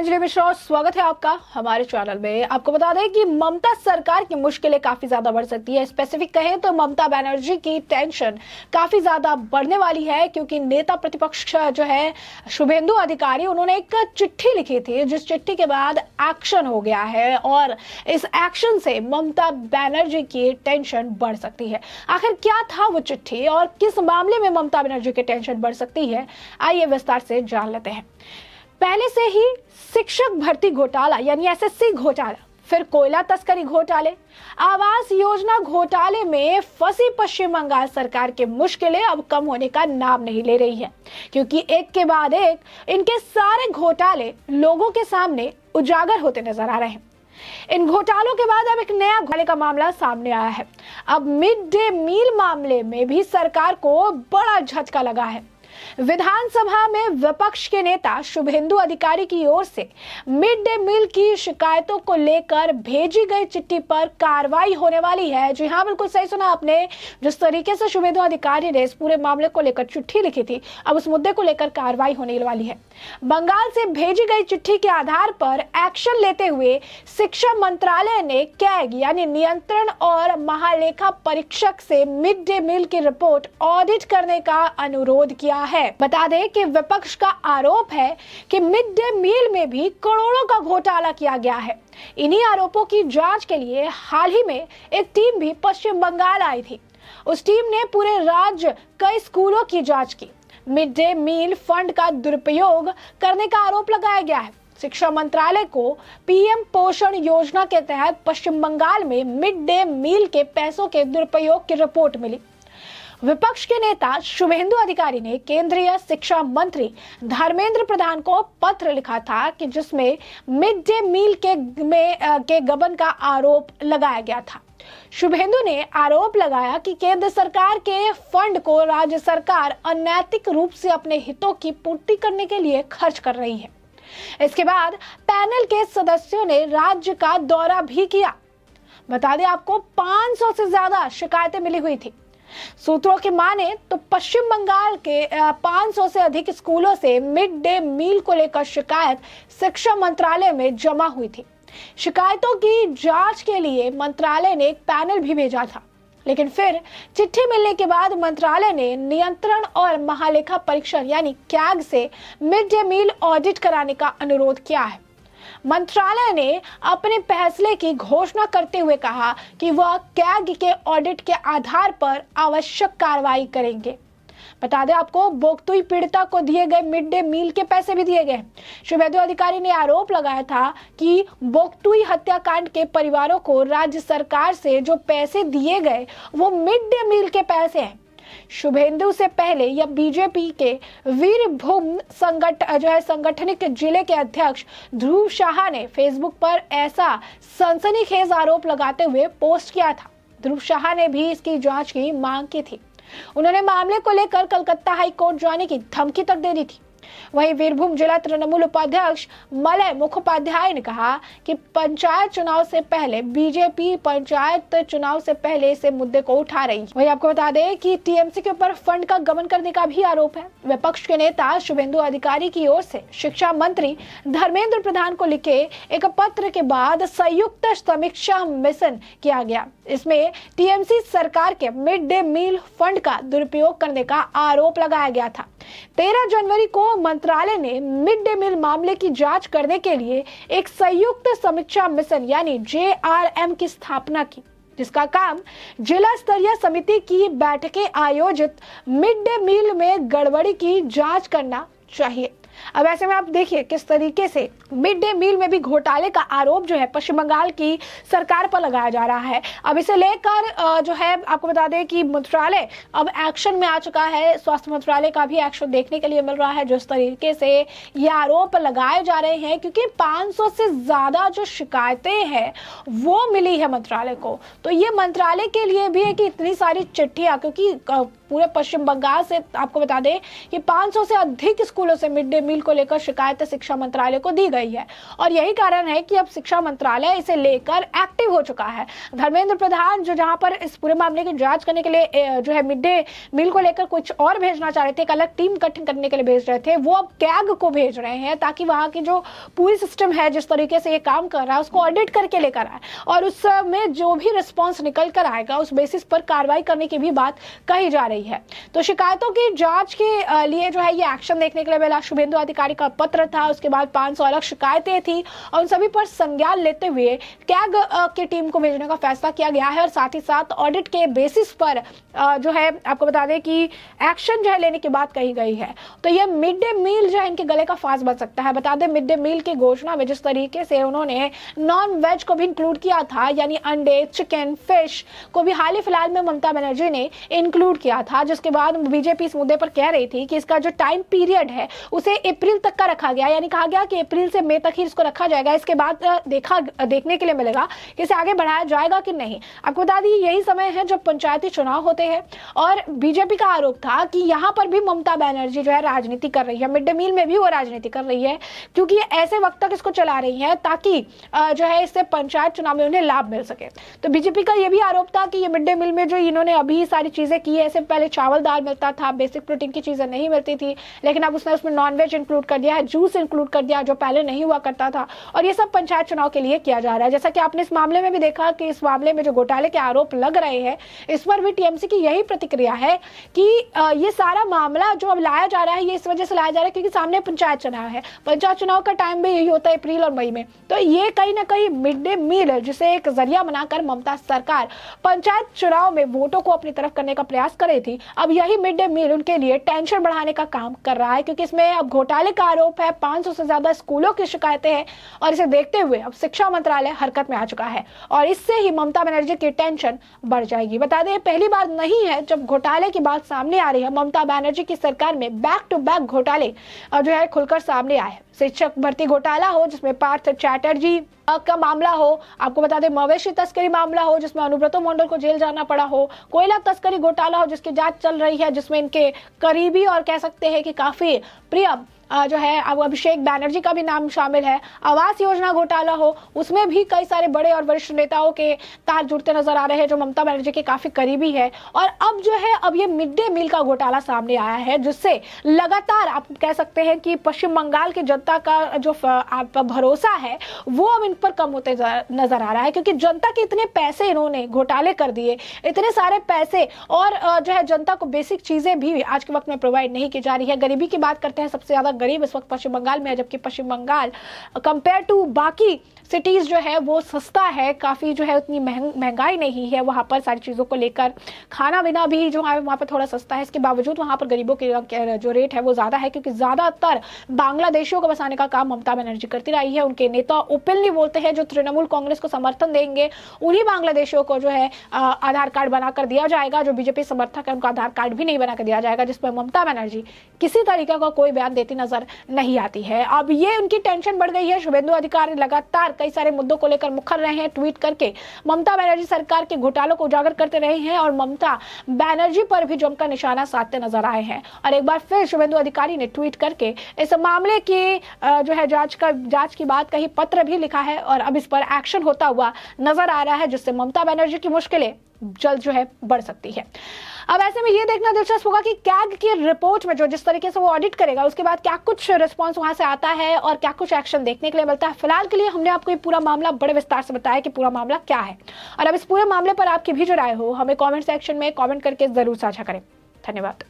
अंजलि मिश्रा, स्वागत है आपका हमारे चैनल में। आपको बता दें कि ममता सरकार की मुश्किलें काफी ज्यादा बढ़ सकती है। स्पेसिफिक कहें तो ममता बनर्जी की टेंशन काफी ज्यादा बढ़ने वाली है, क्योंकि नेता प्रतिपक्ष जो है शुभेंदु अधिकारी, उन्होंने एक चिट्ठी लिखी थी, जिस चिट्ठी के बाद एक्शन हो गया है और इस एक्शन से ममता बनर्जी की टेंशन बढ़ सकती है। आखिर क्या था वो चिट्ठी और किस मामले में ममता बनर्जी की टेंशन बढ़ सकती है, आइए विस्तार से जान लेते हैं। पहले से ही शिक्षक भर्ती घोटाला यानी एसएससी घोटाला, फिर कोयला तस्करी घोटाले, आवास योजना घोटाले में फंसी पश्चिम बंगाल सरकार की मुश्किलें अब कम होने का नाम नहीं ले रही है, क्योंकि एक के बाद एक इनके सारे घोटाले लोगों के सामने उजागर होते नजर आ रहे हैं। इन घोटालों के बाद अब एक नया घोटाले का मामला सामने आया है। अब मिड डे मील मामले में भी सरकार को बड़ा झटका लगा है। विधानसभा में विपक्ष के नेता शुभेंदु अधिकारी की ओर से मिड डे मील की शिकायतों को लेकर भेजी गई चिट्ठी पर कार्रवाई होने वाली है। जी हाँ, बिल्कुल सही सुना आपने। जिस तरीके से शुभेंदु अधिकारी ने इस पूरे मामले को लेकर चिट्ठी लिखी थी, अब उस मुद्दे को लेकर कार्रवाई होने वाली है। बंगाल से भेजी गई चिट्ठी के आधार पर एक्शन लेते हुए शिक्षा मंत्रालय ने कैग यानी नियंत्रण और महालेखा परीक्षक से मिड डे मील की रिपोर्ट ऑडिट करने का अनुरोध किया है। बता दें कि विपक्ष का आरोप है कि मिड डे मील में भी करोड़ों का घोटाला किया गया है। इन्हीं आरोपों की जांच के लिए हाल ही में एक टीम भी पश्चिम बंगाल आई थी। उस टीम ने पूरे राज्य कई स्कूलों की जांच की। मिड डे मील फंड का दुरुपयोग करने का आरोप लगाया गया है। शिक्षा मंत्रालय को पीएम पोषण योजना के तहत पश्चिम बंगाल में मिड डे मील के पैसों के दुरुपयोग की रिपोर्ट मिली। विपक्ष के नेता शुभेंदु अधिकारी ने केंद्रीय शिक्षा मंत्री धर्मेंद्र प्रधान को पत्र लिखा था कि जिसमें मिड डे मील के गबन का आरोप लगाया गया था। शुभेंदु ने आरोप लगाया कि केंद्र सरकार के फंड को राज्य सरकार अनैतिक रूप से अपने हितों की पूर्ति करने के लिए खर्च कर रही है। इसके बाद पैनल के सदस्यों ने राज्य का दौरा भी किया। बता दें आपको 500 से ज्यादा शिकायतें मिली हुई थी। सूत्रों की माने तो पश्चिम बंगाल के 500 से अधिक स्कूलों से मिड डे मील को लेकर शिकायत शिक्षा मंत्रालय में जमा हुई थी। शिकायतों की जांच के लिए मंत्रालय ने एक पैनल भी भेजा था, लेकिन फिर चिट्ठी मिलने के बाद मंत्रालय ने नियंत्रण और महालेखा परीक्षण यानी कैग से मिड डे मील ऑडिट कराने का अनुरोध किया है। मंत्रालय ने अपने फैसले की घोषणा करते हुए कहा कि वह कैग के ऑडिट के आधार पर आवश्यक कार्रवाई करेंगे। बता दें आपको, बोक्तुई पीड़िता को दिए गए मिड डे मील के पैसे भी दिए गए। शुभेंदु अधिकारी ने आरोप लगाया था कि बोक्तुई हत्याकांड के परिवारों को राज्य सरकार से जो पैसे दिए गए वो मिड डे मील के पैसे हैं। शुभेंदु से पहले यह बीजेपी के वीरभूम संगठनिक जिले के अध्यक्ष ध्रुव शाह ने फेसबुक पर ऐसा सनसनीखेज आरोप लगाते हुए पोस्ट किया था। ध्रुव शाह ने भी इसकी जांच की मांग की थी। उन्होंने मामले को लेकर कलकत्ता हाई कोर्ट जाने की धमकी तक दे दी थी। वहीं वीरभूम जिला तृणमूल उपाध्यक्ष मलय मुखोपाध्याय ने कहा कि पंचायत चुनाव से पहले बीजेपी पंचायत चुनाव से पहले इस मुद्दे को उठा रही है। वहीं आपको बता दें कि टीएमसी के ऊपर फंड का गबन करने का भी आरोप है। विपक्ष के नेता शुभेंदु अधिकारी की ओर से शिक्षा मंत्री धर्मेंद्र प्रधान को लिखे एक पत्र के बाद संयुक्त समीक्षा मिशन किया गया। इसमें टीएमसी सरकार के मिड डे मील फंड का दुरुपयोग करने का आरोप लगाया गया था। 13 जनवरी को मंत्रालय ने मिड डे मील मामले की जांच करने के लिए एक संयुक्त समीक्षा मिशन यानी JRM की स्थापना की, जिसका काम जिला स्तरीय समिति की बैठकें आयोजित मिड डे मील में गड़बड़ी की जांच करना चाहिए। अब ऐसे में आप देखिए किस तरीके से मिड डे मील में भी घोटाले का आरोप जो है पश्चिम बंगाल की सरकार पर लगाया जा रहा है। अब इसे लेकर जो है आपको बता दें कि मंत्रालय अब एक्शन में आ चुका है। स्वास्थ्य मंत्रालय का भी एक्शन देखने के लिए मिल रहा है, जिस तरीके से ये आरोप लगाए जा रहे हैं, क्योंकि 500 से ज्यादा जो शिकायतें हैं वो मिली है मंत्रालय को। तो ये मंत्रालय के लिए भी है कि इतनी सारी चिट्ठियां, क्योंकि पूरे पश्चिम बंगाल से आपको बता दें कि 500 से अधिक स्कूलों से मिड डे मील को लेकर शिकायत शिक्षा मंत्रालय को दी गई है और यही कारण है कि अब शिक्षा मंत्रालय इसे लेकर एक्टिव हो चुका है। धर्मेंद्र प्रधान जो जहां पर इस पूरे मामले की जांच करने के लिए जो है मिड डे मील को लेकर कुछ और भेजना चाह रहे थे, एक अलग टीम गठन करने के लिए भेज रहे थे, वो अब कैग को भेज रहे हैं ताकि वहां की जो पूरी सिस्टम है, जिस तरीके से ये काम कर रहा है, उसको ऑडिट करके लेकर आए और उसमें जो भी रिस्पॉन्स निकल कर आएगा उस बेसिस पर कार्रवाई करने की भी बात कही जा रही है। तो शिकायतों की जांच के लिए जो है ये एक्शन देखने के लिए मिला। शुभेंदु अधिकारी का पत्र था, उसके बाद 500 अलग शिकायतें थी और उन सभी पर संज्ञान लेते हुए कैग की टीम को भेजने का फैसला किया गया है और साथ ही साथ ऑडिट के बेसिस पर जो है आपको बता दें कि एक्शन जो है लेने की बात कही गई है। तो ये मिड डे मील जो है इनके गले का फांस बन सकता है। बता दें मिड डे मील की घोषणा में जिस तरीके से उन्होंने नॉन वेज को भी इंक्लूड किया था, यानी अंडे, चिकन, फिश को भी हाल ही फिलहाल में ममता बनर्जी ने इंक्लूड किया था, जिसके बाद बीजेपी इस मुद्दे पर कह रही थी कि इसका जो टाइम पीरियड है उसे अप्रैल तक का रखा गया, यानी कहा गया कि अप्रैल से मई तक ही इसको रखा जाएगा। इसके बाद देखने के लिए मिलेगा कि इसे आगे बढ़ाया जाएगा कि नहीं। आपको बता दें यही समय है जब पंचायती चुनाव होते हैं और बीजेपी का आरोप था कि यहाँ पर भी ममता बनर्जी जो है राजनीति कर रही है, मिड डे मील में भी वो राजनीति कर रही है, क्योंकि ऐसे वक्त तक इसको चला रही है ताकि जो है इससे पंचायत चुनाव में उन्हें लाभ मिल सके। तो बीजेपी का ये भी आरोप था कि ये मिड डे मील में जो इन्होंने अभी सारी चीजें की है, इससे पहले चावल दाल मिलता था, बेसिक प्रोटीन की चीजें नहीं मिलती थी, लेकिन अब उसने उसमें नॉनवेज इंक्लूड कर दिया है, जूस इंक्लूड कर दिया जो पहले नहीं हुआ करता था, और ये सब पंचायत चुनाव के लिए किया जा रहा है। जैसा कि आपने इस मामले में भी देखा कि इस मामले में जो घोटाले के आरोप लग रहे हैं, इस पर भी टीएमसी की यही प्रतिक्रिया है कि ये सारा मामला जो अब लाया जा रहा है ये इस वजह से लाया जा रहा है क्योंकि सामने पंचायत चुनाव है। पंचायत चुनाव का टाइम भी यही होता है, अप्रैल और मई में। तो ये कहीं ना कहीं मिड डे मील जिसे एक जरिया बनाकर ममता सरकार पंचायत चुनाव में वोटों को अपनी तरफ करने का प्रयास कर रही थी, अब यही मिड डे मील उनके लिए टेंशन बढ़ाने का काम कर रहा है, क्योंकि इसमें अब घोटाले का आरोप है, 500 से ज्यादा स्कूलों की शिकायतें हैं और इसे देखते हुए अब शिक्षा मंत्रालय हरकत में आ चुका है और इससे ही ममता बनर्जी की टेंशन बढ़ जाएगी। बता दें पहली बार नहीं है जब घोटाले की बात सामने आ रही है। ममता बनर्जी की सरकार में बैक टू बैक घोटाले जो है खुलकर सामने आए। शिक्षक भर्ती घोटाला हो जिसमें पार्थ चैटर्जी का मामला हो, आपको बता दें मवेशी तस्करी मामला हो जिसमें अनुब्रतो मंडल को जेल जाना पड़ा हो, कोयला तस्करी घोटाला हो जिसकी जांच चल रही है जिसमें इनके करीबी और कह सकते हैं कि काफी प्रिय जो है अब अभिषेक बैनर्जी का भी नाम शामिल है, आवास योजना घोटाला हो उसमें भी कई सारे बड़े और वरिष्ठ नेताओं के तार जुड़ते नजर आ रहे हैं जो ममता बनर्जी के काफी करीबी है। और अब जो है अब ये मिड डे मील का घोटाला सामने आया है जिससे लगातार आप कह सकते हैं कि पश्चिम बंगाल की जनता का जो भरोसा है वो अब इन पर कम होते नजर आ रहा है, क्योंकि जनता के इतने पैसे इन्होंने घोटाले कर दिए, इतने सारे पैसे, और जो है जनता को बेसिक चीजें भी आज के वक्त में प्रोवाइड नहीं की जा रही है। गरीबी की बात करते हैं, सबसे ज्यादा गरीब इस वक्त पश्चिम बंगाल में है, जबकि पश्चिम बंगाल कंपेयर टू बाकी सिटीज जो है वो सस्ता है, काफी जो है उतनी महंगाई नहीं है वहां पर, सारी चीजों को लेकर खाना पीना भी जो है वहां पर थोड़ा सस्ता है। इसके बावजूद वहां पर गरीबों के जो रेट है वो ज्यादा है, क्योंकि ज्यादातर बांग्लादेशियों को बसाने का काम ममता बनर्जी करती रही है। उनके नेता ओपनली बोलते हैं जो तृणमूल कांग्रेस को समर्थन देंगे उन्हीं बांग्लादेशियों को जो है आधार कार्ड बनाकर दिया जाएगा, जो बीजेपी समर्थक है उनको आधार कार्ड भी नहीं बनाकर दिया जाएगा, जिसपर ममता बनर्जी किसी तरीके का कोई बयान देती नजर नहीं आती है। अब ये उनकी टेंशन बढ़ गई है। शुभेंदु अधिकारी लगातार कई सारे मुद्दों को लेकर मुखर रहे हैं, ट्वीट करके ममता बनर्जी सरकार के घोटालों को उजागर करते रहे हैं और ममता बनर्जी पर भी जमकर निशाना साधते नजर आए हैं। और एक बार फिर शुभेंदु अधिकारी ने ट्वीट करके इस मामले की जो है जांच की बात कही, पत्र भी लिखा है और अब इस पर एक्शन होता हुआ नजर आ रहा है, जिससे ममता बनर्जी की मुश्किलें जल्द जो है बढ़ सकती है। अब ऐसे में ये देखना दिलचस्प होगा कि कैग की रिपोर्ट में जो जिस तरीके से वो ऑडिट करेगा उसके बाद क्या कुछ रिस्पांस वहां से आता है और क्या कुछ एक्शन देखने के लिए मिलता है। फिलहाल के लिए हमने आपको ये पूरा मामला बड़े विस्तार से बताया कि पूरा मामला क्या है, और अब इस पूरे मामले पर आपकी भी जो राय हो हमें कमेंट सेक्शन में कमेंट करके जरूर साझा करें। धन्यवाद।